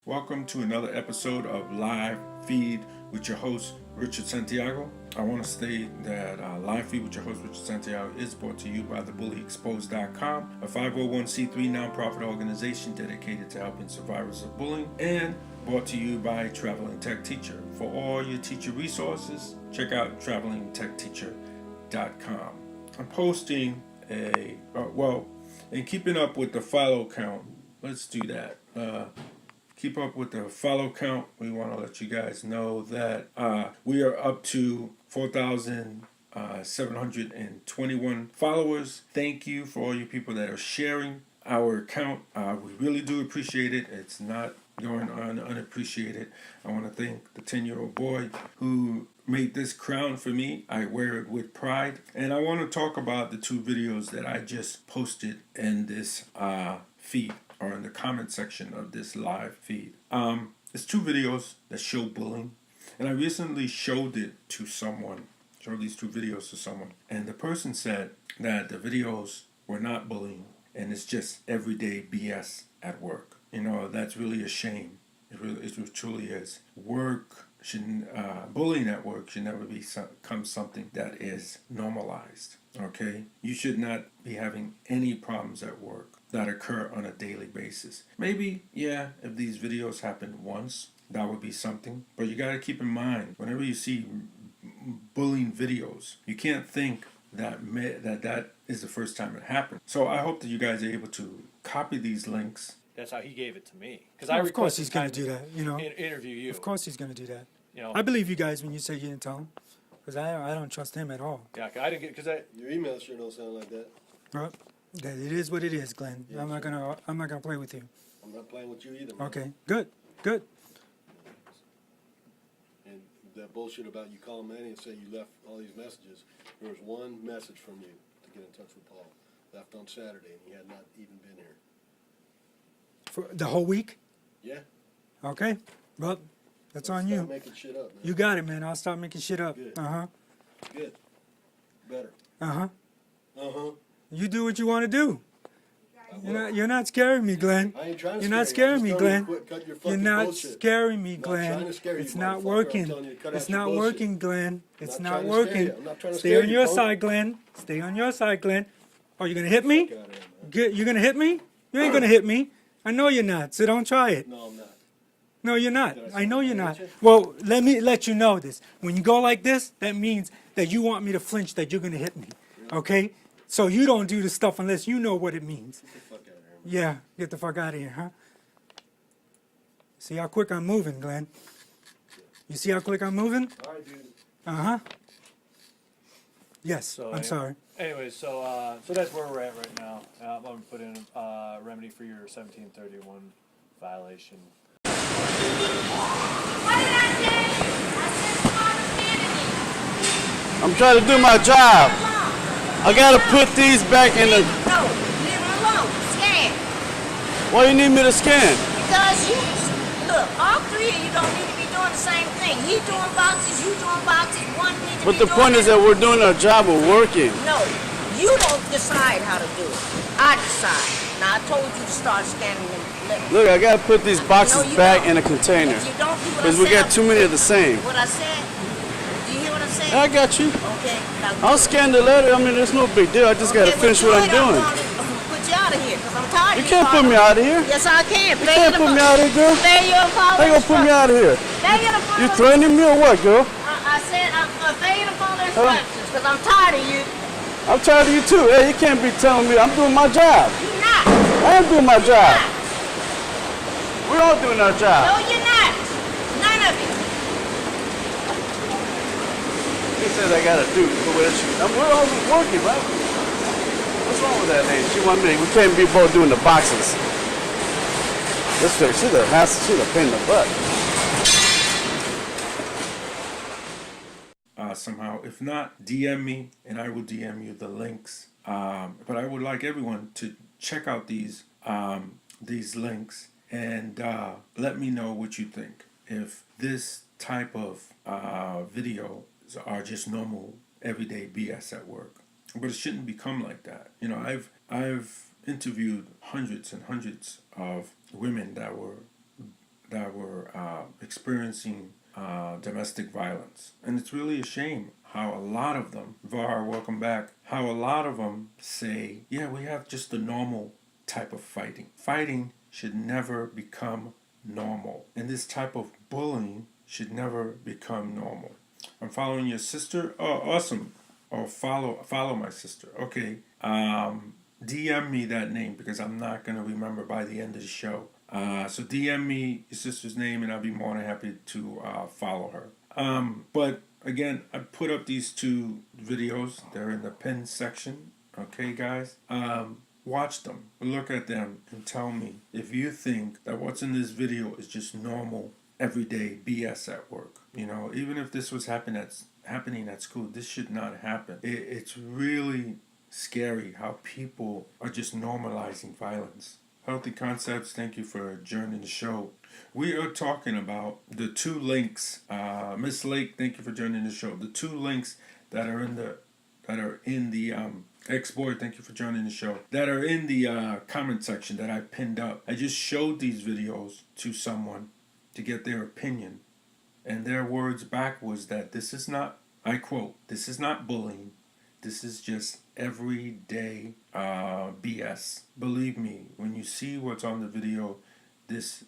Welcome to another episode of Live Feed with your host, Richard Santiago. I want to state that Live Feed with your host, Richard Santiago, is brought to you by thebullyexposed.com, a 501c3 nonprofit organization dedicated to helping survivors of bullying, and brought to you by Traveling Tech Teacher. For all your teacher resources, check out travelingtechteacher.com. I'm posting in keeping up with the follow count. Let's do that. Keep up with the follow count. We want to let you guys know that we are up to 4,721 followers. Thank you for all you people that are sharing our account. We really do appreciate it. It's not going on unappreciated. I want to thank the 10-year-old boy who made this crown for me. I wear it with pride. And I want to talk about the two videos that I just posted in this feed, or in the comment section of this live feed. It's two videos that show bullying, and I recently showed these two videos to someone, and the person said that the videos were not bullying, and it's just everyday BS at work. You know, that's really a shame. It truly is. Bullying at work should never become something that is normalized. Okay, you should not be having any problems at work that occur on a daily basis. Maybe, yeah, if these videos happen once, that would be something. But you got to keep in mind, whenever you see bullying videos, you can't think that is the first time it happened. So I hope that you guys are able to copy these links. That's how he gave it to me. Because of course he's going to do that, you know. Interview you. Of course he's going to do that. You know. I believe you guys when you say you didn't tell him, because I don't trust him at all. Yeah, I didn't get Your email sure don't sound like that. Well, it is what it is, Glenn. Yeah, I'm not gonna play with you. I'm not playing with you either. Man. Okay, good. And that bullshit about you calling Manny and say you left all these messages. There was one message from you to get in touch with Paul. Left on Saturday, and he had not even been here. For the whole week? Yeah. Okay. Well, that's on you. Stop making shit up, man. You got it, man. I'll stop making shit up. Good. Good. Better. You do what you want to do. You're not scaring me, Glenn. I ain't trying to You're not scare scaring me, you. Glenn. Cut your You're fucking not bullshit. scaring me, I'm not Glenn. trying to scare you, It's not motherfucker. I'm working. telling you to cut It's out your not bullshit. working, Glenn. It's Not not trying to scare working. you. I'm not trying to Stay scare on you, your punk. side, Glenn. Stay on your side, Glenn. Oh, you gonna hit me? Fuck outta here, man. You're gonna hit me? You ain't gonna hit me. I know you're not. So don't try it. No, I'm not. No, you're not. Did I I say know you're something not. with you? Well, let me let you know this. When you go like this, that means that you want me to flinch, that you're gonna hit me. Okay? So you don't do the stuff unless you know what it means. Get the fuck out of here, man. Yeah, get the fuck out of here, huh? See how quick I'm moving, Glenn? You see how quick I'm moving? All right, dude. Yes, So I'm sorry. Anyway, so that's where we're at right now. I'm going to put in a remedy for your 1731 violation. I'm trying to do my job. I gotta put these back in the. No, leave him alone. Scan. Why you need me to scan? Because you, look, all three of you don't need to be doing the same thing. He doing boxes, you doing boxes, one needs to But be the doing point is that we're doing our job. We're working. No, you don't decide how to do it. I decide. Now, I told you to start scanning them. Look, I gotta put these boxes No, you back don't. in a container. If you don't do what I Because we said, got too many of the same. What I said? Do you hear what I'm saying? I got you. Okay. Now I'll scan the letter. I mean, there's no big deal. I just gotta finish what I'm doing. Put you out of here, because I'm tired. You can't put me out of here. Yes, I can. You can't put me out of here, girl. Obey your father's How you gonna put me out of here? Obey your You father's threatening me or what, girl? I said I'm obeying the father's instructions because I'm tired of you. I'm tired of you too. Hey, you can't be telling me I'm doing my job. You're not. I am doing my You're job. not. We're all doing our job. No, you're not. None of you. He says I gotta do what she. We're all working, right? What's wrong with that lady? She want me. We can't be both doing the boxes. This chick, she's a hassle. She's a pain in the butt. Somehow, if not, DM me and I will DM you the links. But I would like everyone to check out these links and let me know what you think. If this type of videos are just normal everyday BS at work, but it shouldn't become like that. You know, I've interviewed hundreds and hundreds of women that experiencing domestic violence. And it's really a shame how a lot of them, Var, welcome back, how a lot of them say, yeah, we have just the normal type of fighting. Fighting should never become normal. And this type of bullying should never become normal. I'm following your sister. Oh, awesome. Or follow my sister. Okay. DM me that name because I'm not going to remember by the end of the show. So DM me your sister's name and I'll be more than happy to follow her. But again, I put up these two videos. They're in the pinned section. Okay, guys? Watch them, look at them, and tell me if you think that what's in this video is just normal, everyday BS at work. You know, even if this was happening at school, this should not happen. It's really scary how people are just normalizing violence. Healthy Concepts, thank you for joining the show. We are talking about the two links. Miss Lake, thank you for joining the show. The two links that are in the X-Boy, thank you for joining the show. That are in the comment section that I pinned up. I just showed these videos to someone to get their opinion. And their words back was that this is not, I quote, this is not bullying. This is just everyday BS. Believe me, when you see what's on the video, this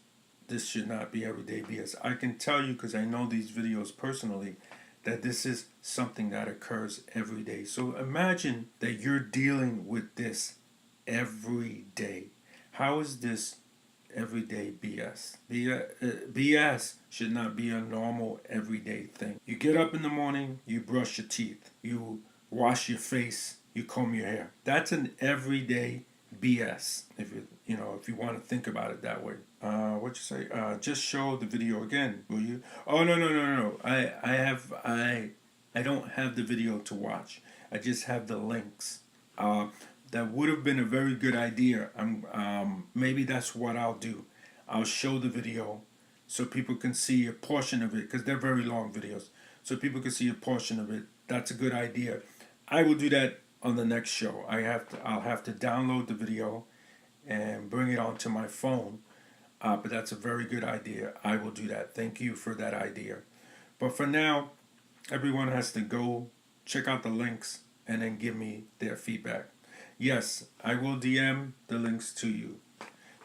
should not be everyday BS. I can tell you, because I know these videos personally, that this is something that occurs every day. So imagine that you're dealing with this every day. How is this everyday BS? BS should not be a normal everyday thing. You get up in the morning, you brush your teeth, you wash your face, you comb your hair. That's an everyday BS. If you want to think about it that way. What you say? Just show the video again, will you? Oh no. I don't have the video to watch. I just have the links. That would have been a very good idea. Maybe that's what I'll do. I'll show the video so people can see a portion of it, because they're very long videos. So people can see a portion of it. That's a good idea. I will do that on the next show. I'll have to download the video and bring it onto my phone. But that's a very good idea. I will do that. Thank you for that idea. But for now, everyone has to go check out the links and then give me their feedback. Yes, I will DM the links to you.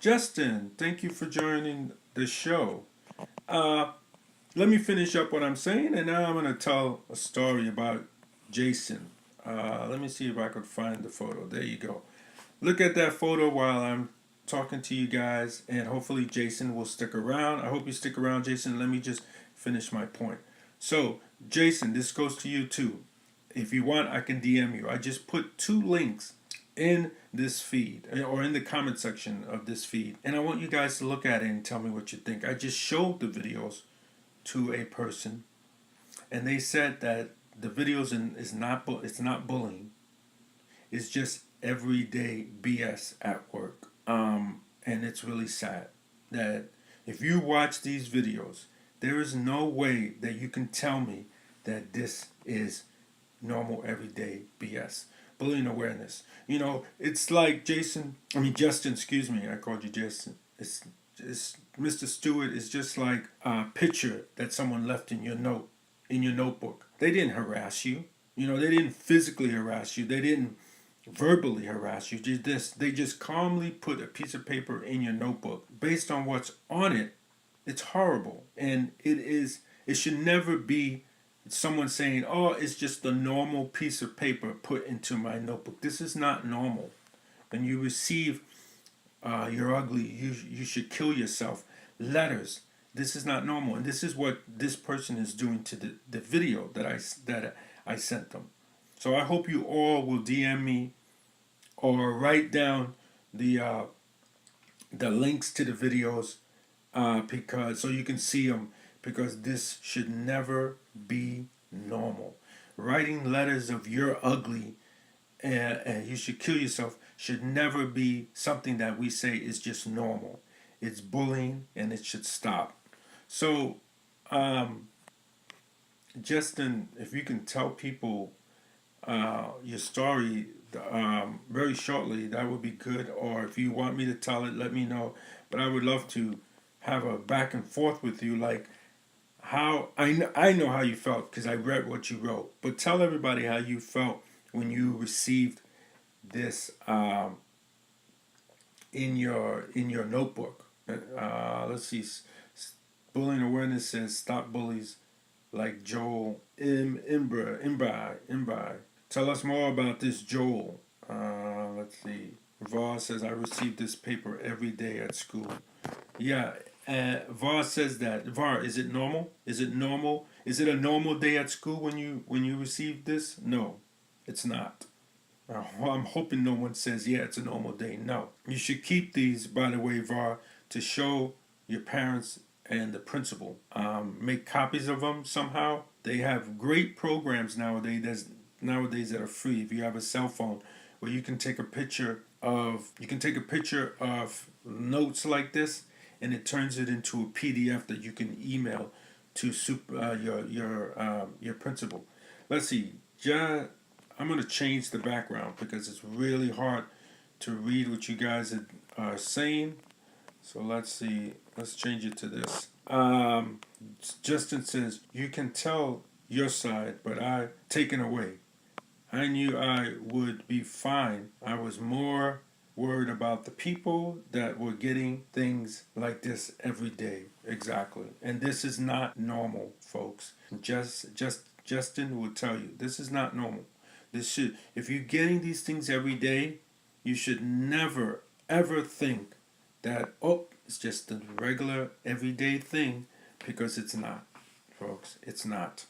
Justin, thank you for joining the show. Let me finish up what I'm saying, and now I'm going to tell a story about Jason. Let me see if I could find the photo. There you go. Look at that photo while I'm talking to you guys, and hopefully Jason will stick around. I hope you stick around, Jason. Let me just finish my point. So, Jason, this goes to you too. If you want, I can DM you. I just put two links in this feed, or in the comment section of this feed, and I want you guys to look at it and tell me what you think. I just showed the videos to a person, and they said that the videos it's not bullying. It's just everyday BS at work. And it's really sad that if you watch these videos, there is no way that you can tell me that this is normal everyday BS. Bullying awareness. You know, it's like Justin, excuse me, I called you Jason. It's Mr. Stewart is just like a picture that someone left in your notebook. They didn't harass you. You know, they didn't physically harass you. They didn't verbally harass you. They just calmly put a piece of paper in your notebook. Based on what's on it, it's horrible. And it should never be someone saying, oh, it's just a normal piece of paper put into my notebook. This is not normal. When you receive you're ugly, you should kill yourself letters, this is not normal. And this is what this person is doing to the video that I sent them. So I hope you all will DM me or write down the links to the videos because so you can see them, because this should never be normal. Writing letters of you're ugly and you should kill yourself should never be something that we say is just normal. It's bullying and it should stop. So Justin, if you can tell people your story very shortly, that would be good. Or if you want me to tell it, let me know. But I would love to have a back and forth with you, like how I know how you felt because I read what you wrote. But tell everybody how you felt when you received this in your notebook. Let's see. Bullying awareness says stop bullies like Joel Imbai. Tell us more about this, Joel. Let's see. Voss says I receive this paper every day at school. Yeah, Voss says that. Var, is it normal? Is it normal? Is it a normal day at school when you receive this? No, it's not. I'm hoping no one says, yeah, it's a normal day. No. You should keep these, by the way, Var, to show your parents and the principal. Make copies of them somehow. They have great programs nowadays that are free. If you have a cell phone where you can take a picture of notes like this, and it turns it into a PDF that you can email to your principal. Let's see. I'm going to change the background because it's really hard to read what you guys are saying. So let's see. Let's change it to this. Justin says, you can tell your side, but I taken away. I knew I would be fine. I was more worried about the people that were getting things like this every day. Exactly. And this is not normal, folks. Justin will tell you, this is not normal. If you're getting these things every day, you should never, ever think that, oh, it's just a regular, everyday thing, because it's not, folks. It's not.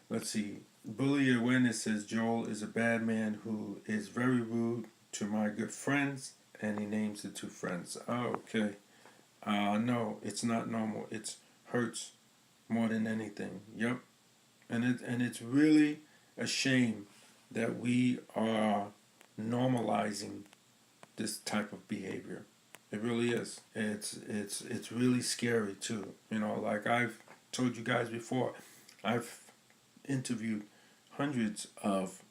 Let's see. Bully awareness says Joel is a bad man who is very rude to my good friends, and he names the two friends. Oh, okay. No, it's not normal. It hurts more than anything. Yep. And it's really a shame that we are normalizing this type of behavior. It really is. It's really scary too. You know, like I've told you guys before, I've interviewed hundreds of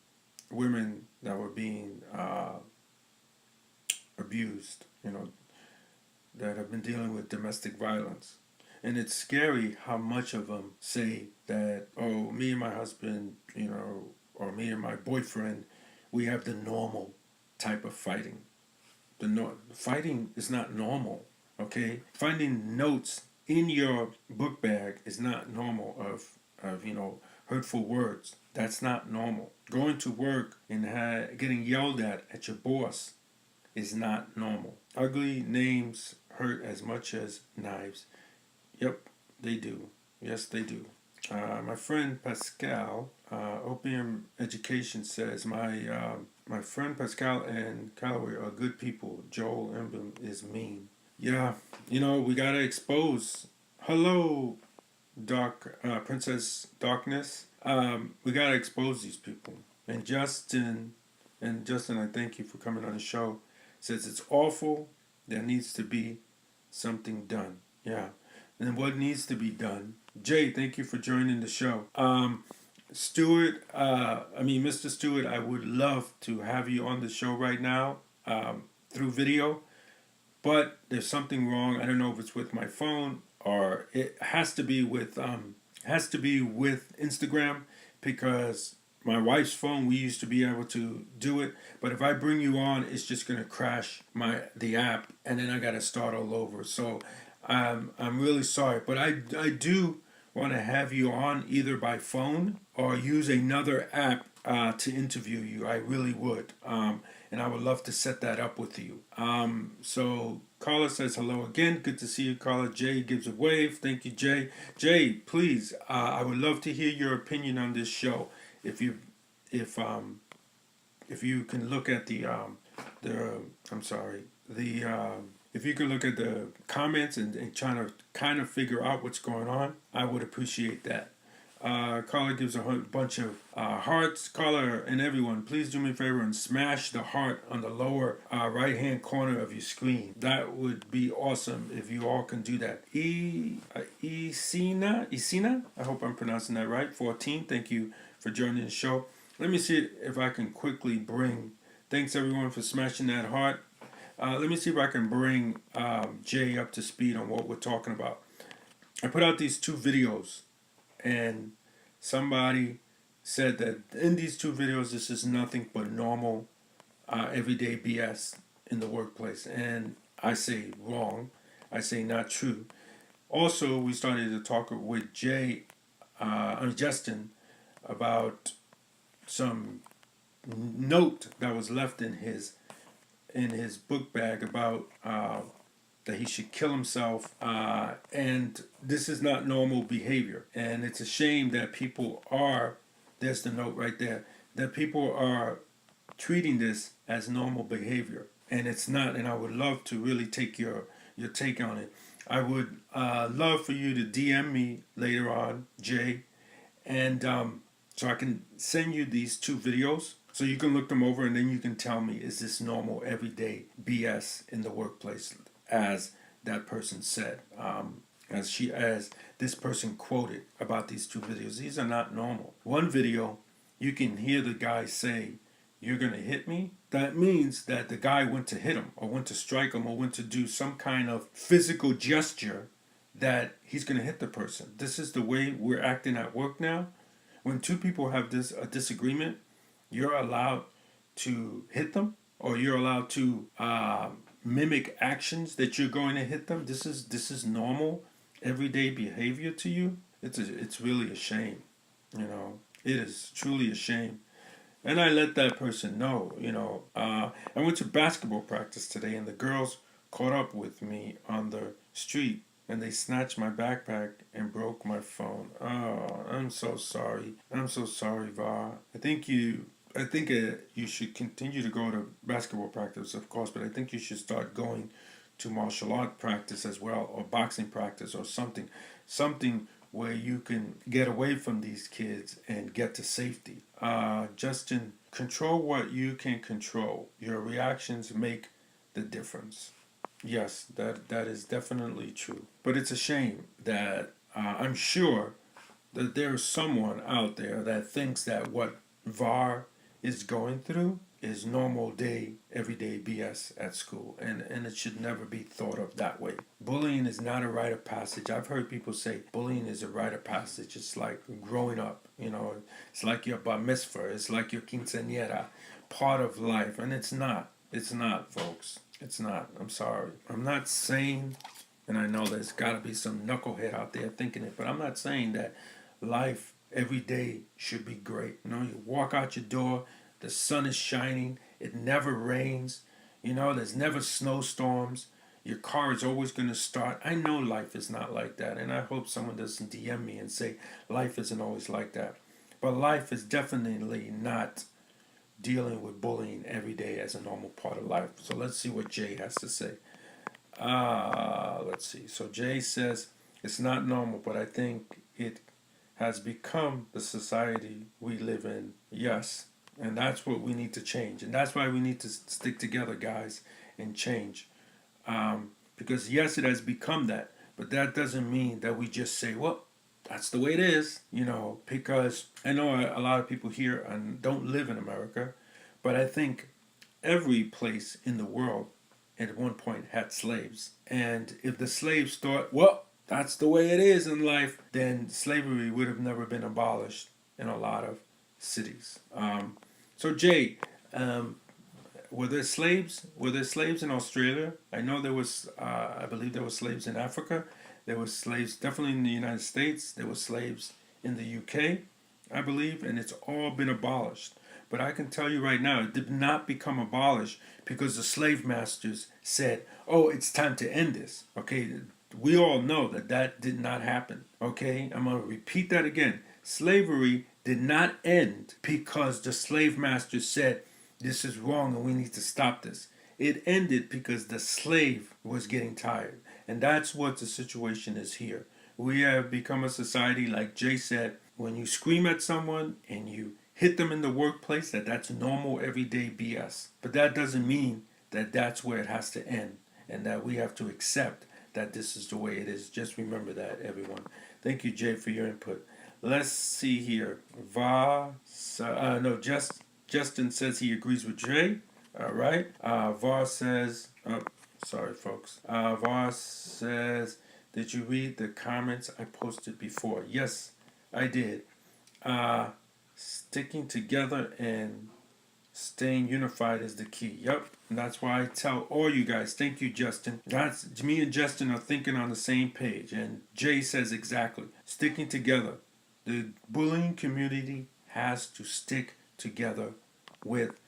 women that were being abused, you know, that have been dealing with domestic violence. And it's scary how much of them say that, oh, me and my husband, you know, or me and my boyfriend, we have the normal type of fighting. Fighting is not normal, okay? Finding notes in your book bag is not normal of you know, hurtful words. That's not normal. Going to work and getting yelled at your boss is not normal. Ugly names hurt as much as knives. Yep, they do. Yes, they do. My friend Pascal, Opium Education says, my friend Pascal and Callaway are good people. Joel Emblem is mean. Yeah, you know, we gotta expose. Hello, Princess Darkness. We gotta expose these people. And Justin, I thank you for coming on the show. Says it's awful. There needs to be something done. Yeah. And what needs to be done? Jay, thank you for joining the show. Mr. Stewart, I would love to have you on the show right now through video, but there's something wrong. I don't know if it's with my phone or it has to be with Instagram, because my wife's phone, we used to be able to do it, but if I bring you on, it's just gonna crash the app, and then I gotta start all over. So I'm really sorry, but I do want to have you on either by phone or use another app to interview you. I really would, and I would love to set that up with you. So Carla says hello again. Good to see you, Carla. Jay gives a wave. Thank you, Jay. Jay, please, I would love to hear your opinion on this show. If you can look at if you could look at the comments and trying to kind of figure out what's going on, I would appreciate that. Carla gives a bunch of hearts. Carla and everyone, please do me a favor and smash the heart on the lower right-hand corner of your screen. That would be awesome if you all can do that. Isina, I hope I'm pronouncing that right. 14, thank you for joining the show. Let me see if I can quickly thanks everyone for smashing that heart. Let me see if I can bring Jay up to speed on what we're talking about. I put out these 2 videos, and somebody said that in these 2 videos, this is nothing but normal, everyday BS in the workplace. And I say wrong. I say not true. Also, we started to talk with Justin, about some note that was left in his book bag about that he should kill himself, and this is not normal behavior. And it's a shame that people are, there's the note right there, that people are treating this as normal behavior, and it's not. And I would love to really take your take on it. I would love for you to DM me later on, Jay, and so I can send you these 2 videos so you can look them over, and then you can tell me, is this normal everyday BS in the workplace, as that person said, as this person quoted about these 2 videos. These are not normal. One video, you can hear the guy say, "You're gonna hit me." That means that the guy went to hit him, or went to strike him, or went to do some kind of physical gesture that he's gonna hit the person. This is the way we're acting at work now. When 2 people have a disagreement, you're allowed to hit them, or you're allowed to mimic actions that you're going to hit them. This is normal, everyday behavior to you. It's really a shame. It is truly a shame. And I let that person know. I went to basketball practice today, and the girls caught up with me on the street, and they snatched my backpack and broke my phone. Oh, I'm so sorry. I'm so sorry, Va. I think you should continue to go to basketball practice, of course, but I think you should start going to martial art practice as well, or boxing practice, or something where you can get away from these kids and get to safety. Justin, control what you can control. Your reactions make the difference. Yes, that is definitely true. But it's a shame that I'm sure that there's someone out there that thinks that what VAR is going through is normal everyday BS at school, and it should never be thought of that way. Bullying is not a rite of passage. I've heard people say bullying is a rite of passage. It's like growing up, it's like your bar mitzvah, it's like your quinceañera, part of life, and it's not. It's not, folks. It's not. I'm sorry. I'm not saying, and I know there's got to be some knucklehead out there thinking it, but I'm not saying that life every day should be great. You walk out your door, the sun is shining, it never rains, there's never snowstorms, your car is always going to start. I know life is not like that, and I hope someone doesn't DM me and say life isn't always like that. But life is definitely not dealing with bullying every day as a normal part of life. So let's see what Jay has to say. Let's see. So Jay says, it's not normal, but I think it has become the society we live in. Yes. And that's what we need to change. And that's why we need to stick together, guys, and change. Because, yes, it has become that. But that doesn't mean that we just say, well, that's the way it is. Because I know a lot of people here and don't live in America. But I think every place in the world at one point had slaves. And if the slaves thought, well, that's the way it is in life, then slavery would have never been abolished in a lot of cities. So Jay, were there slaves? Were there slaves in Australia? I know there was. I believe there were slaves in Africa. There were slaves definitely in the United States. There were slaves in the UK, I believe, and it's all been abolished. But I can tell you right now, it did not become abolished because the slave masters said, "Oh, it's time to end this." Okay, we all know that did not happen. Okay, I'm gonna repeat that again. Slavery did not end because the slave masters said, this is wrong and we need to stop this. It ended because the slave was getting tired. And that's what the situation is here. We have become a society, like Jay said, when you scream at someone and you hit them in the workplace, that's normal everyday BS. But that doesn't mean that that's where it has to end and that we have to accept that this is the way it is. Just remember that, everyone. Thank you, Jay, for your input. Let's see here. Justin says he agrees with Jay. All right. Voss says, oh, sorry, folks. Voss says, did you read the comments I posted before? Yes, I did. Sticking together and staying unified is the key. Yep. And that's why I tell all you guys, thank you, Justin. That's me and Justin are thinking on the same page. And Jay says exactly. Sticking together. The bullying community has to stick together with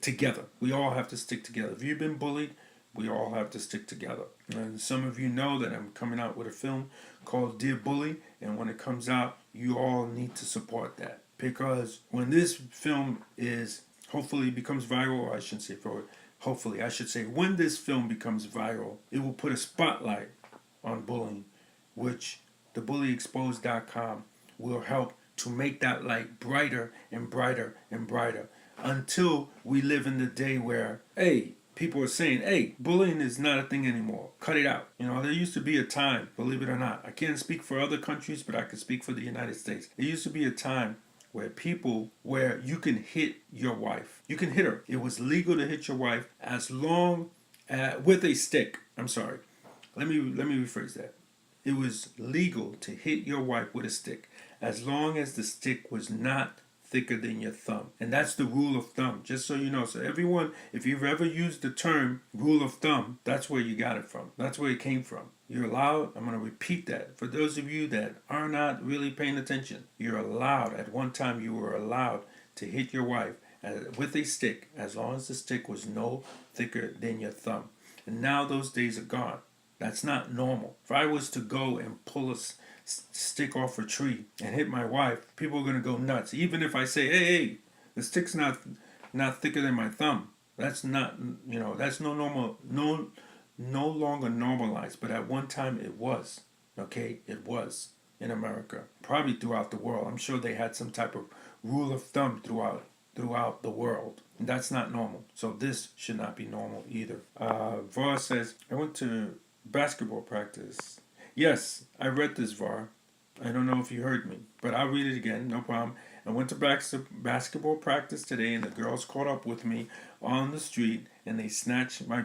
together. We all have to stick together. If you've been bullied, we all have to stick together. And some of you know that I'm coming out with a film called Dear Bully, and when it comes out, you all need to support that. Because when this film is hopefully becomes viral, or I shouldn't say for hopefully, I should say when this film becomes viral, it will put a spotlight on bullying, which thebullyexposed.com will help to make that light brighter and brighter and brighter until we live in the day where, hey, people are saying, hey, bullying is not a thing anymore. Cut it out. You know, there used to be a time, believe it or not, I can't speak for other countries, but I can speak for the United States. There used to be a time where you can hit your wife. You can hit her. It was legal to hit your wife as long with a stick. I'm sorry. Let me rephrase that. It was legal to hit your wife with a stick as long as the stick was not thicker than your thumb. And that's the rule of thumb, just so you know. So everyone, if you've ever used the term rule of thumb, that's where you got it from. That's where it came from. You're allowed, I'm going to repeat that. For those of you that are not really paying attention, you're allowed, at one time you were allowed to hit your wife with a stick as long as the stick was no thicker than your thumb. And now those days are gone. That's not normal. If I was to go and pull a stick off a tree and hit my wife, people are going to go nuts. Even if I say, hey, the stick's not thicker than my thumb. That's not, that's no longer normalized. But at one time it was. Okay, it was in America. Probably throughout the world. I'm sure they had some type of rule of thumb throughout the world. And that's not normal. So this should not be normal either. Var says, I went to basketball practice. Yes, I read this, Var. I don't know if you heard me, but I'll read it again, no problem. I went to basketball practice today, and the girls caught up with me on the street, and they snatched my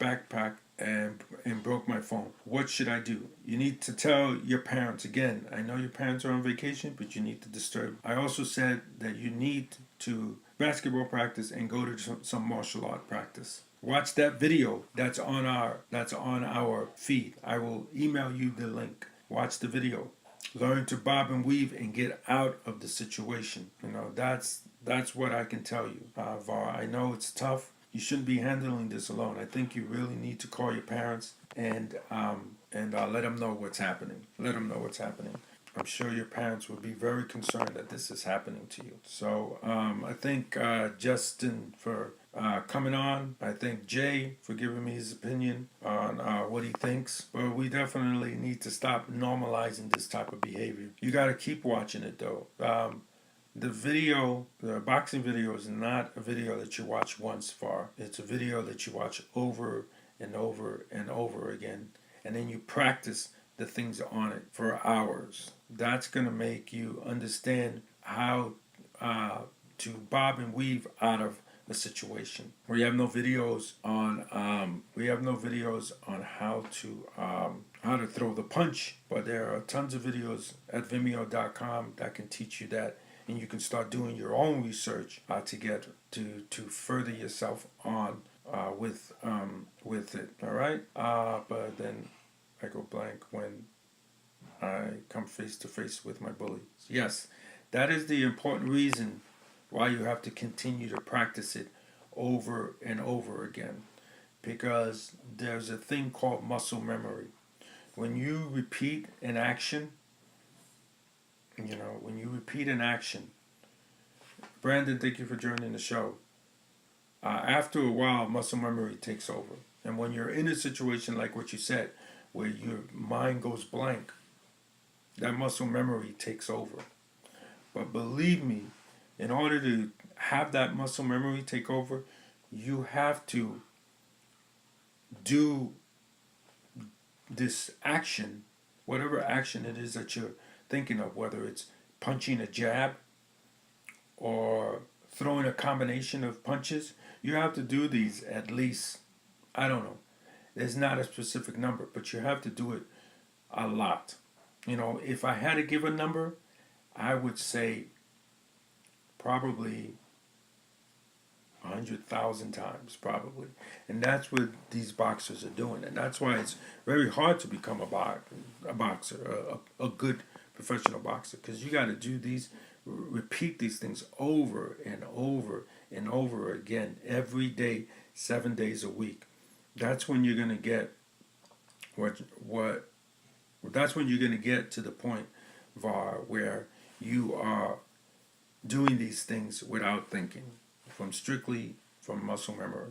backpack and broke my phone. What should I do? You need to tell your parents. Again, I know your parents are on vacation, but you need to disturb. I also said that you need to basketball practice and go to some martial art practice. Watch that video that's on our feed. I will email you the link. Watch the video. Learn to bob and weave and get out of the situation. That's what I can tell you, Var. I know it's tough. You shouldn't be handling this alone. I think you really need to call your parents and let them know what's happening. Let them know what's happening. I'm sure your parents would be very concerned that this is happening to you. So I thank Justin for coming on. I thank Jay for giving me his opinion on what he thinks. But we definitely need to stop normalizing this type of behavior. You got to keep watching it, though. The boxing video is not a video that you watch once, Far. It's a video that you watch over and over and over again. And then you practice the things on it for hours. That's going to make you understand how to bob and weave out of a situation. We have no videos on how to throw the punch, but there are tons of videos at Vimeo.com that can teach you that, and you can start doing your own research to get to further yourself on with it. All right, but then I go blank when I come face to face with my bullies. Yes, that is the important reason why you have to continue to practice it over and over again, because there's a thing called muscle memory. When you repeat an action, Brandon, thank you for joining the show. After a while, muscle memory takes over. And when you're in a situation like what you said, where your mind goes blank, that muscle memory takes over. But believe me, in order to have that muscle memory take over, you have to do this action, whatever action it is that you're thinking of, whether it's punching a jab or throwing a combination of punches, you have to do these at least, I don't know, there's not a specific number, but you have to do it a lot. You know, if I had to give a number, I would say probably 100,000 times, probably. And that's what these boxers are doing. And that's why it's very hard to become a boxer, a good professional boxer, because you got to do these, repeat these things over and over and over again every day, 7 days a week. That's when you're going to get that's when you're going to get to the point, Var, where you are doing these things without thinking, strictly from muscle memory.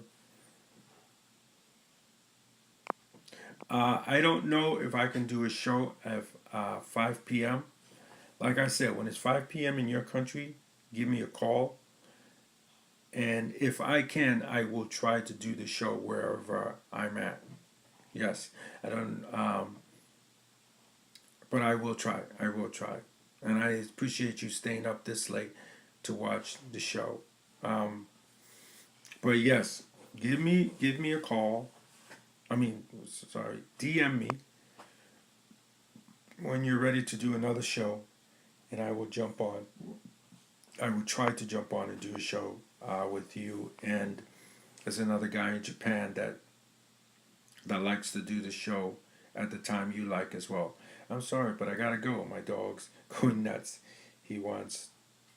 I don't know if I can do a show at 5 p.m. Like I said, when it's 5 p.m. in your country, give me a call. And if I can, I will try to do the show wherever I'm at. Yes, I don't, but I will try. I will try. And I appreciate you staying up this late to watch the show. But yes, give me a call. DM me when you're ready to do another show, and I will jump on. I will try to jump on and do a show with you. And there's another guy in Japan that likes to do the show at the time you like as well. I'm sorry, but I gotta go. My dog's going nuts. He wants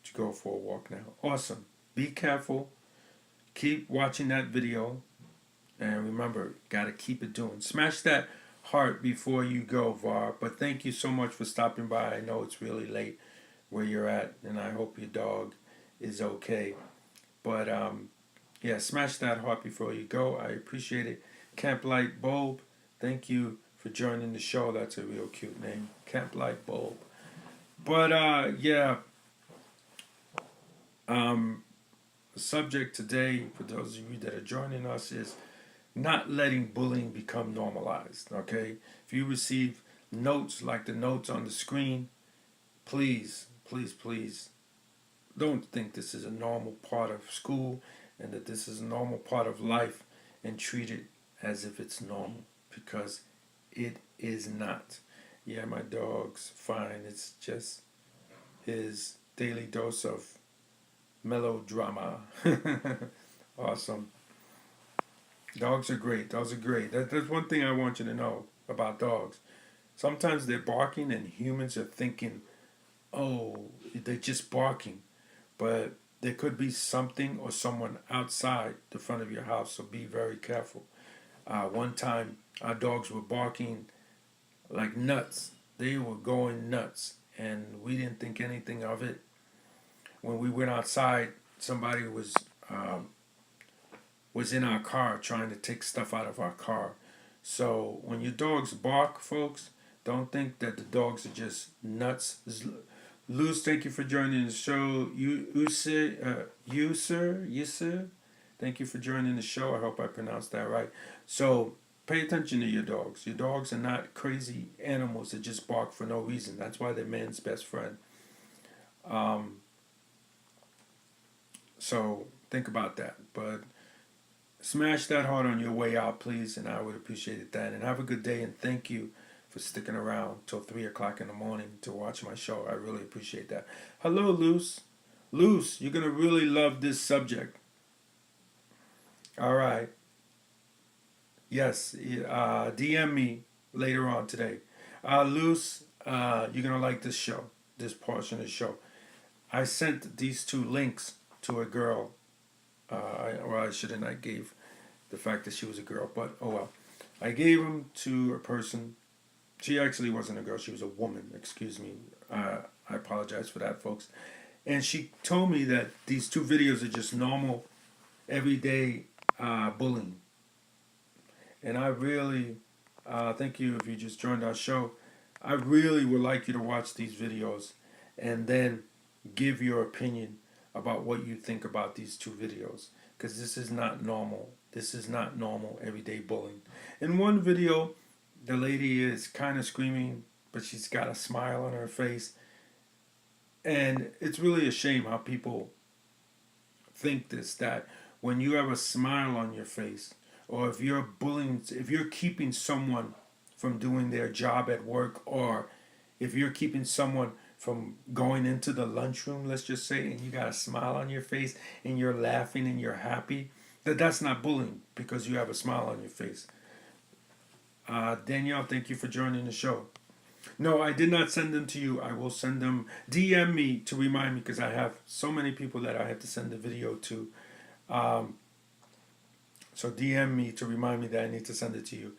to go for a walk now. Awesome. Be careful. Keep watching that video. And remember, gotta keep it doing. Smash that heart before you go, Var. But thank you so much for stopping by. I know it's really late where you're at, and I hope your dog is okay. But yeah, smash that heart before you go. I appreciate it. Camp Light Bulb, thank you for joining the show. That's a real cute name, Camp Light Bulb. But yeah, the subject today, for those of you that are joining us, is not letting bullying become normalized. Okay, if you receive notes like the notes on the screen, please, please, please, don't think this is a normal part of school and that this is a normal part of life, and treat it as if it's normal, because it is not. Yeah, my dog's fine. It's just his daily dose of melodrama. Awesome. Dogs are great. Dogs are great. That's one thing I want you to know about dogs. Sometimes they're barking and humans are thinking, oh, they're just barking. But there could be something or someone outside the front of your house, so be very careful. One time, our dogs were barking like nuts. They were going nuts, and we didn't think anything of it. When we went outside, somebody was in our car trying to take stuff out of our car. So when your dogs bark, folks, don't think that the dogs are just nuts. Luz, thank you for joining the show. You sir, thank you for joining the show. I hope I pronounced that right. So pay attention to your dogs. Your dogs are not crazy animals that just bark for no reason. That's why they're man's best friend. So think about that. But smash that heart on your way out, please, and I would appreciate that. And have a good day, and thank you for sticking around till 3 o'clock in the morning to watch my show. I really appreciate that. Hello, Luce. Luce, you're going to really love this subject. All right. Yes, DM me later on today. Luce, you're going to like this show, this portion of the show. I sent these two links to a girl. I shouldn't. I gave the fact that she was a girl, but oh well. I gave them to a person. She actually wasn't a girl. She was a woman. Excuse me. I apologize for that, folks. And she told me that these two videos are just normal, everyday bullying. And I really, thank you if you just joined our show. I really would like you to watch these videos and then give your opinion about what you think about these two videos. Because this is not normal. This is not normal everyday bullying. In one video, the lady is kind of screaming, but she's got a smile on her face. And it's really a shame how people think this, that when you have a smile on your face, or if you're bullying, if you're keeping someone from doing their job at work, or if you're keeping someone from going into the lunchroom, let's just say, and you got a smile on your face and you're laughing and you're happy, that's not bullying because you have a smile on your face. Danielle, thank you for joining the show. No, I did not send them to you. I will send them. DM me to remind me because I have so many people that I have to send the video to. So DM me to remind me that I need to send it to you.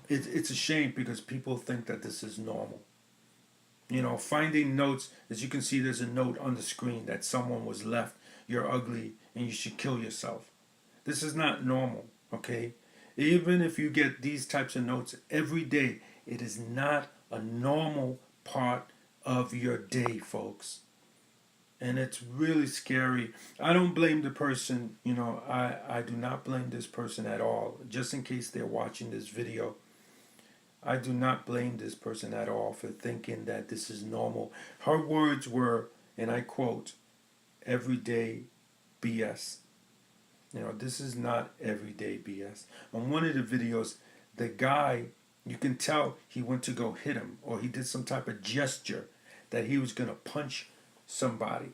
It's a shame because people think that this is normal. You know, finding notes, as you can see, there's a note on the screen that someone was left. You're ugly and you should kill yourself. This is not normal, okay? Even if you get these types of notes every day, it is not a normal part of your day, folks. And it's really scary. I don't blame the person, you know, I do not blame this person at all. Just in case they're watching this video, I do not blame this person at all for thinking that this is normal. Her words were, and I quote, everyday BS. You know, this is not everyday BS. On one of the videos, the guy, you can tell he went to go hit him, or he did some type of gesture that he was going to punch somebody.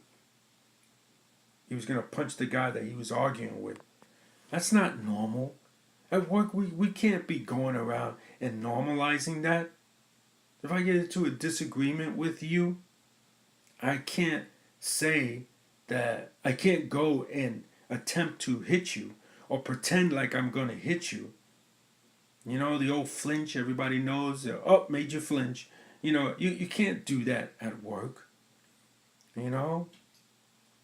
He was going to punch the guy that he was arguing with. That's not normal. At work, we can't be going around and normalizing that. If I get into a disagreement with you, I can't say that, I can't go and attempt to hit you or pretend like I'm going to hit you. You know, the old flinch, everybody knows, oh, made you flinch. You know, you can't do that at work. You know,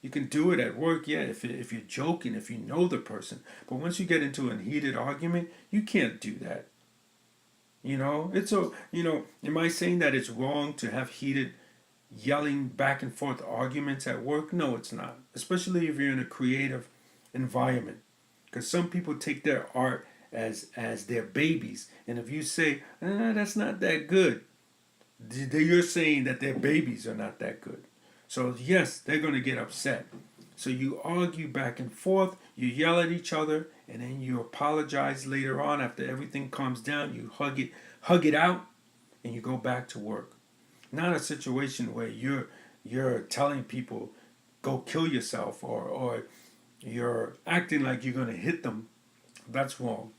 you can do it at work, yeah, if you're joking, if you know the person. But once you get into a heated argument, you can't do that. You know, am I saying that it's wrong to have heated yelling back and forth arguments at work? No, it's not. Especially if you're in a creative environment. Because some people take their art as their babies. And if you say, that's not that good, you're saying that their babies are not that good. So yes, they're going to get upset. So you argue back and forth, you yell at each other, and then you apologize later on after everything calms down. You hug it out, and you go back to work. Not a situation where you're telling people go kill yourself, or you're acting like you're going to hit them. That's wrong.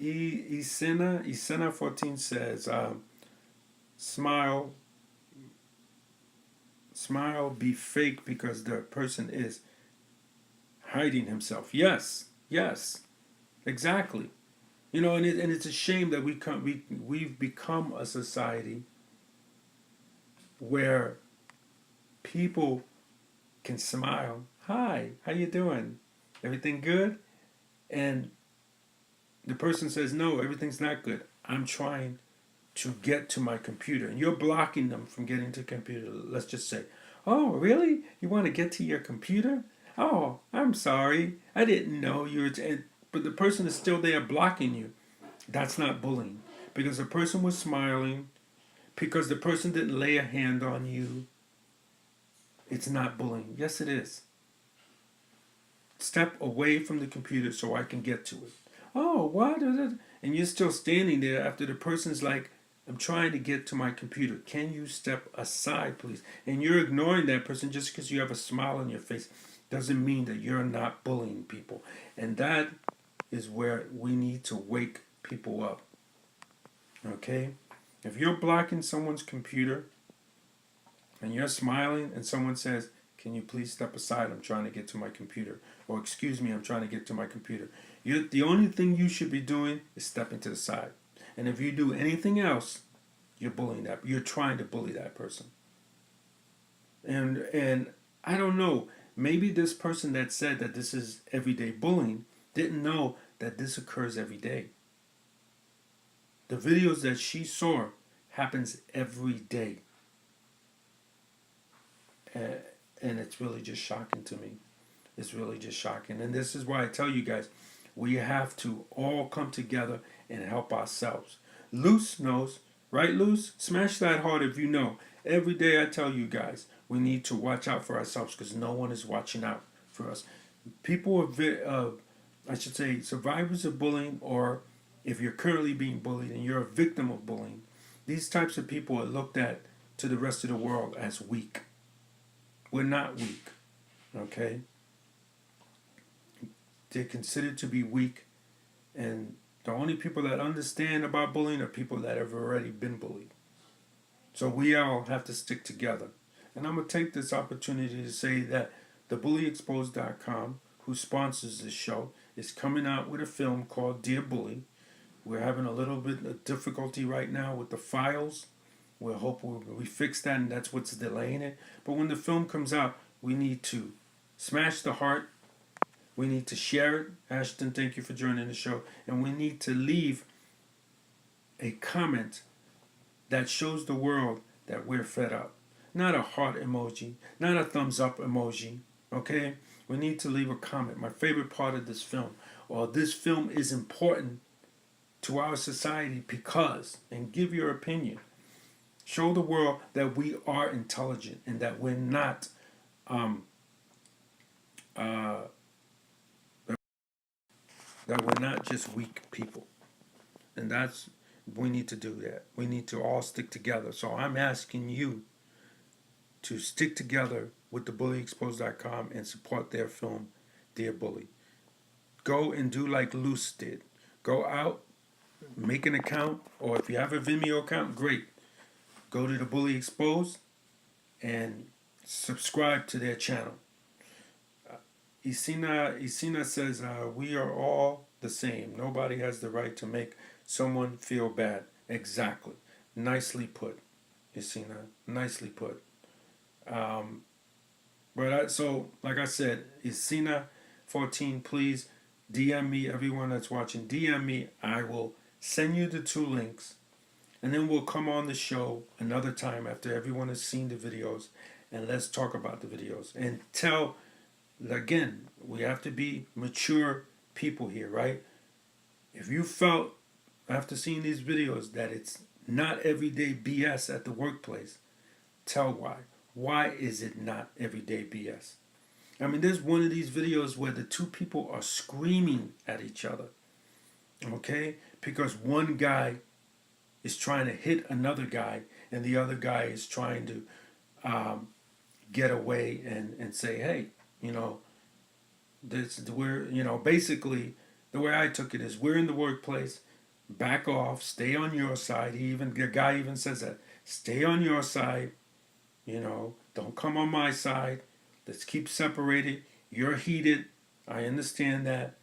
Isena 14 says, smile, be fake because the person is hiding himself. Yes, exactly. You know, and it's a shame that we've become a society where people can smile. Hi, how you doing? Everything good? And the person says, no, everything's not good. I'm trying to get to my computer. And you're blocking them from getting to the computer. Let's just say, oh, really? You want to get to your computer? Oh, I'm sorry. I didn't know you were... But the person is still there blocking you. That's not bullying. Because the person was smiling. Because the person didn't lay a hand on you. It's not bullying. Yes, it is. Step away from the computer so I can get to it. Oh, what? And you're still standing there after the person's like, I'm trying to get to my computer. Can you step aside, please? And you're ignoring that person just because you have a smile on your face doesn't mean that you're not bullying people. And that is where we need to wake people up. Okay? If you're blocking someone's computer and you're smiling and someone says, can you please step aside? I'm trying to get to my computer. Or excuse me, I'm trying to get to my computer. The only thing you should be doing is stepping to the side. And if you do anything else, you're bullying that. You're trying to bully that person. And I don't know. Maybe this person that said that this is everyday bullying didn't know that this occurs every day. The videos that she saw happens every day. And it's really just shocking to me. It's really just shocking. And this is why I tell you guys, we have to all come together and help ourselves. Luce knows, right, Luce? Smash that heart if you know. Every day I tell you guys, we need to watch out for ourselves because no one is watching out for us. People are, I should say, survivors of bullying, or if you're currently being bullied and you're a victim of bullying, these types of people are looked at to the rest of the world as weak. We're not weak, okay? They're considered to be weak, and the only people that understand about bullying are people that have already been bullied. So we all have to stick together. And I'm going to take this opportunity to say that thebullyexposed.com, who sponsors this show, is coming out with a film called Dear Bully. We're having a little bit of difficulty right now with the files. We'll hope we fix that, and that's what's delaying it. But when the film comes out, we need to smash the heart. We need to share it. Ashton, thank you for joining the show. And we need to leave a comment that shows the world that we're fed up. Not a heart emoji, not a thumbs up emoji, okay? We need to leave a comment. My favorite part of this film, or this film is important to our society because, and give your opinion. Show the world that we are intelligent and that we're not that we're not just weak people. And that's, we need to do that. We need to all stick together. So I'm asking you to stick together with thebullyexposed.com and support their film, Dear Bully. Go and do like Luce did. Go out, make an account, or if you have a Vimeo account, great. Go to the Bully Exposed and subscribe to their channel. Isina says, we are all the same. Nobody has the right to make someone feel bad. Exactly. Nicely put, Isina. Nicely put. So, like I said, Isina 14, please DM me, everyone that's watching. DM me. I will send you the 2 links. And then we'll come on the show another time after everyone has seen the videos. And let's talk about the videos. And tell, again, we have to be mature people here, right? If you felt after seeing these videos that it's not everyday BS at the workplace, tell why. Why is it not everyday BS? I mean, there's one of these videos where the 2 people are screaming at each other, okay? Because one guy is trying to hit another guy and the other guy is trying to get away and say, hey, basically the way I took it is, we're in the workplace, back off, stay on your side. The guy even says that, stay on your side, don't come on my side. Let's keep separated. You're heated. I understand that.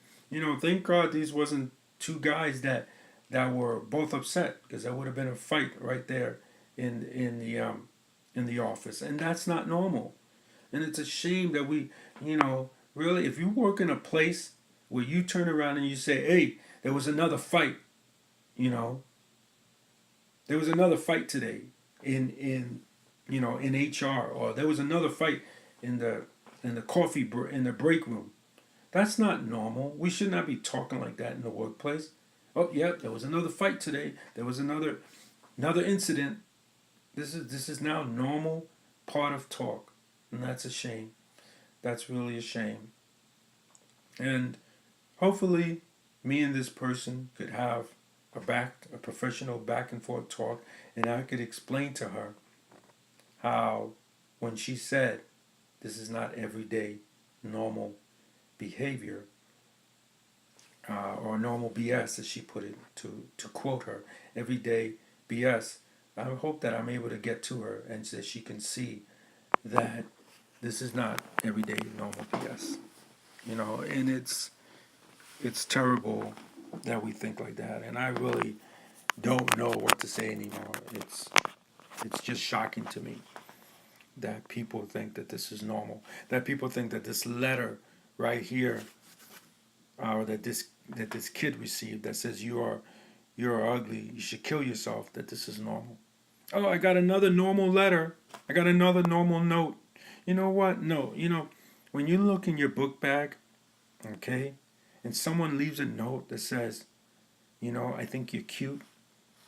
Thank God these wasn't 2 guys that were both upset, because there would have been a fight right there in the office, and that's not normal. And it's a shame that we, really, if you work in a place where you turn around and you say, hey, there was another fight, there was another fight today in HR, or there was another fight in the in the break room. That's not normal. We should not be talking like that in the workplace. Oh, yeah, there was another fight today. There was another incident. This is now normal part of talk, and that's a shame. That's really a shame. And hopefully, me and this person could have a professional back and forth talk, and I could explain to her how, when she said this is not everyday normal behavior, or normal BS, as she put it, to quote her, everyday BS. I hope that I'm able to get to her and that she can see that this is not everyday normal BS. And it's terrible that we think like that, and I really don't know what to say anymore. It's just shocking to me that people think that this is normal, that people think that this letter right here, or that this kid received that says you're ugly, you should kill yourself, that this is normal. Oh, I got another normal letter. I got another normal note. You know what? No, when you look in your book bag, okay, and someone leaves a note that says, I think you're cute.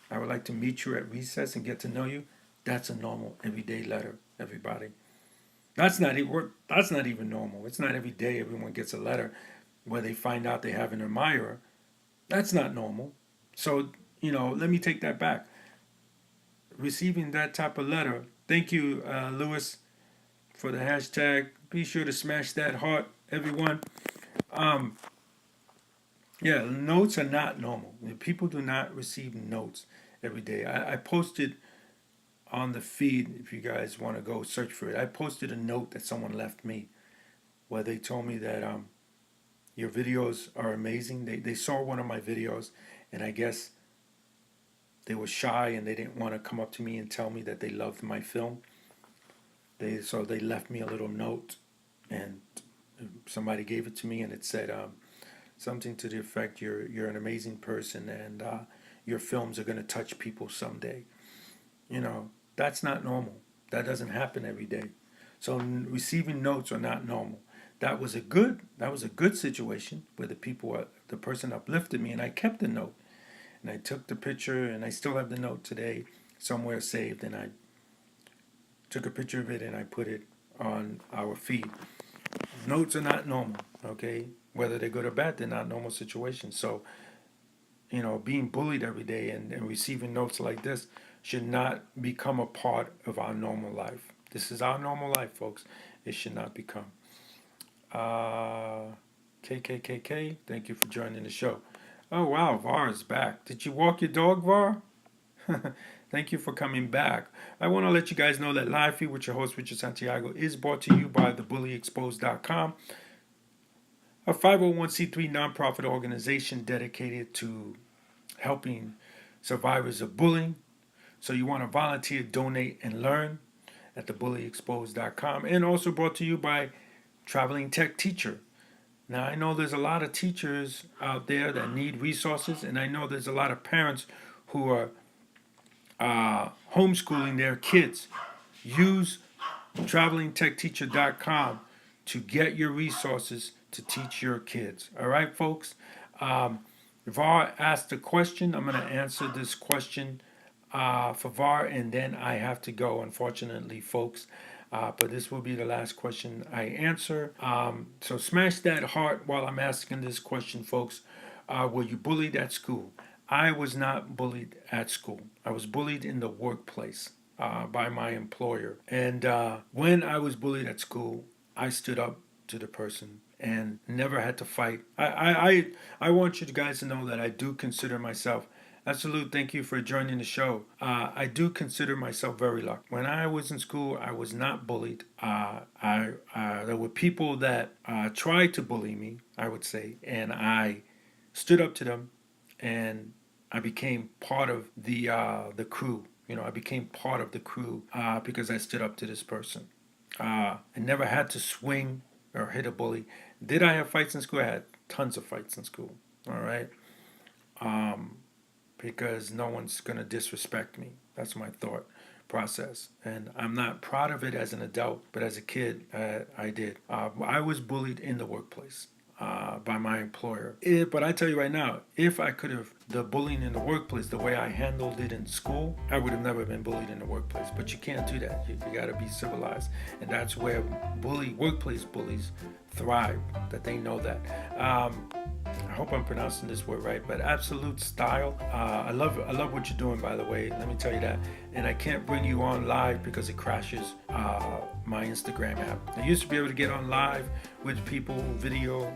I would like to meet you at recess and get to know you. That's a normal, everyday letter, everybody. That's not even normal. It's not every day everyone gets a letter where they find out they have an admirer. That's not normal. So, let me take that back. Receiving that type of letter. Thank you, Lewis, for the hashtag. Be sure to smash that heart, everyone. Yeah, notes are not normal. People do not receive notes every day. I posted on the feed, if you guys want to go search for it, I posted a note that someone left me where they told me that your videos are amazing. They saw one of my videos, and I guess they were shy and they didn't want to come up to me and tell me that they loved my film. So they left me a little note, and somebody gave it to me, and it said something to the effect, you're an amazing person, and your films are going to touch people someday. That's not normal. That doesn't happen every day. So receiving notes are not normal. That was a good situation where the person uplifted me, and I kept the note, and I took the picture, and I still have the note today somewhere saved, and I took a picture of it and I put it on our feed. Notes are not normal, okay? Whether they're good or bad, they're not normal situations. So, being bullied every day and receiving notes like this should not become a part of our normal life. This is our normal life, folks. It should not become. KKKK, thank you for joining the show. Oh, wow, VAR is back. Did you walk your dog, VAR? Thank you for coming back. I want to let you guys know that Live Feed with your host, Richard Santiago, is brought to you by thebullyexposed.com, a 501c3 nonprofit organization dedicated to helping survivors of bullying. So you want to volunteer, donate, and learn at thebullyexposed.com. And also brought to you by Traveling Tech Teacher. Now, I know there's a lot of teachers out there that need resources, and I know there's a lot of parents who are homeschooling their kids. Use travelingtechteacher.com to get your resources to teach your kids. All right, folks? VAR asked a question. I'm going to answer this question for VAR, and then I have to go, unfortunately, folks. But this will be the last question I answer. So smash that heart while I'm asking this question, folks. Were you bullied at school? I was not bullied at school. I was bullied in the workplace by my employer. And when I was bullied at school, I stood up to the person and never had to fight. I want you guys to know that I do consider myself, Absolute, thank you for joining the show. I do consider myself very lucky. When I was in school, I was not bullied. There were people that tried to bully me, I would say, and I stood up to them, and I became part of the crew. I became part of the crew because I stood up to this person. I never had to swing or hit a bully. Did I have fights in school? I had tons of fights in school. All right. Because no one's going to disrespect me. That's my thought process. And I'm not proud of it as an adult, but as a kid, I did. I was bullied in the workplace by my employer. But I tell you right now, if I could have, the bullying in the workplace, the way I handled it in school, I would have never been bullied in the workplace. But you can't do that. You got to be civilized. And that's where workplace bullies thrive, that they know that. I hope I'm pronouncing this word right, but Absolute Style. I love what you're doing, by the way. Let me tell you that. And I can't bring you on live because it crashes my Instagram app. I used to be able to get on live with people, video,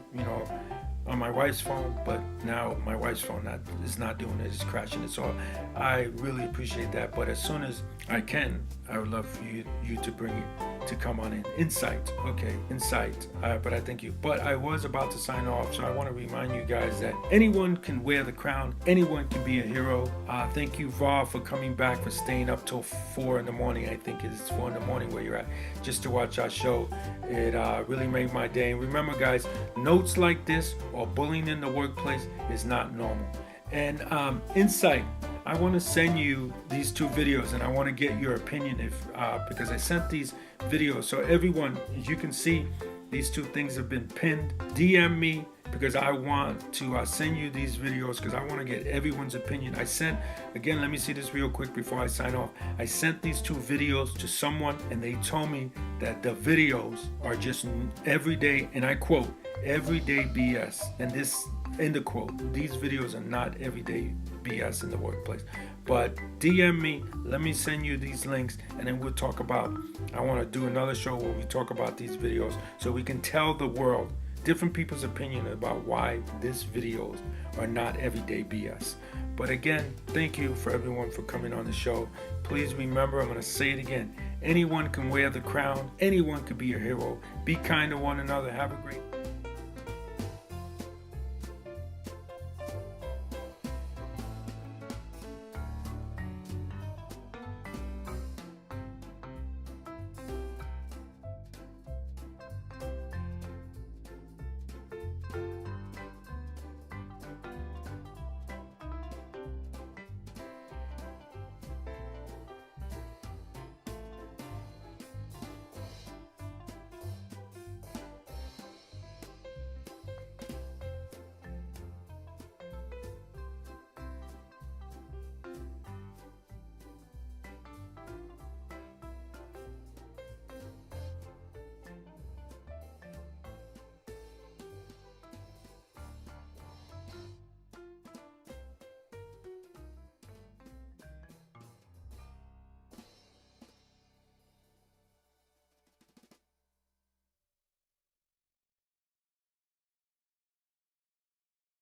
on my wife's phone, but now my wife's phone is not doing it. It's crashing it. So I really appreciate that. But as soon as I can, I would love for you to bring it to come on in. Insight. Okay, insight. But I thank you. But I was about to sign off, so I want to remind you guys that anyone can wear the crown. Anyone can be a hero. Thank you, VAR, for coming back, for staying up till 4 in the morning. I think it's 4 in the morning where you're at, just to watch our show. It really made my day. And remember, guys, notes like this or bullying in the workplace is not normal. And insight. I want to send you these 2 videos, and I want to get your opinion because I sent these videos. So everyone, as you can see, these 2 things have been pinned. DM me because I want to send you these videos because I want to get everyone's opinion. I sent, again, let me see this real quick before I sign off. I sent these 2 videos to someone and they told me that the videos are just everyday, and I quote, everyday BS. And this, end of quote, these videos are not everyday BS in the workplace. But DM me, let me send you these links, and then we'll talk about, I want to do another show where we talk about these videos so we can tell the world different people's opinion about why these videos are not everyday BS. But again, thank you for everyone for coming on the show. Please remember, I'm going to say it again, anyone can wear the crown, anyone can be a hero. Be kind to one another. Have a great day.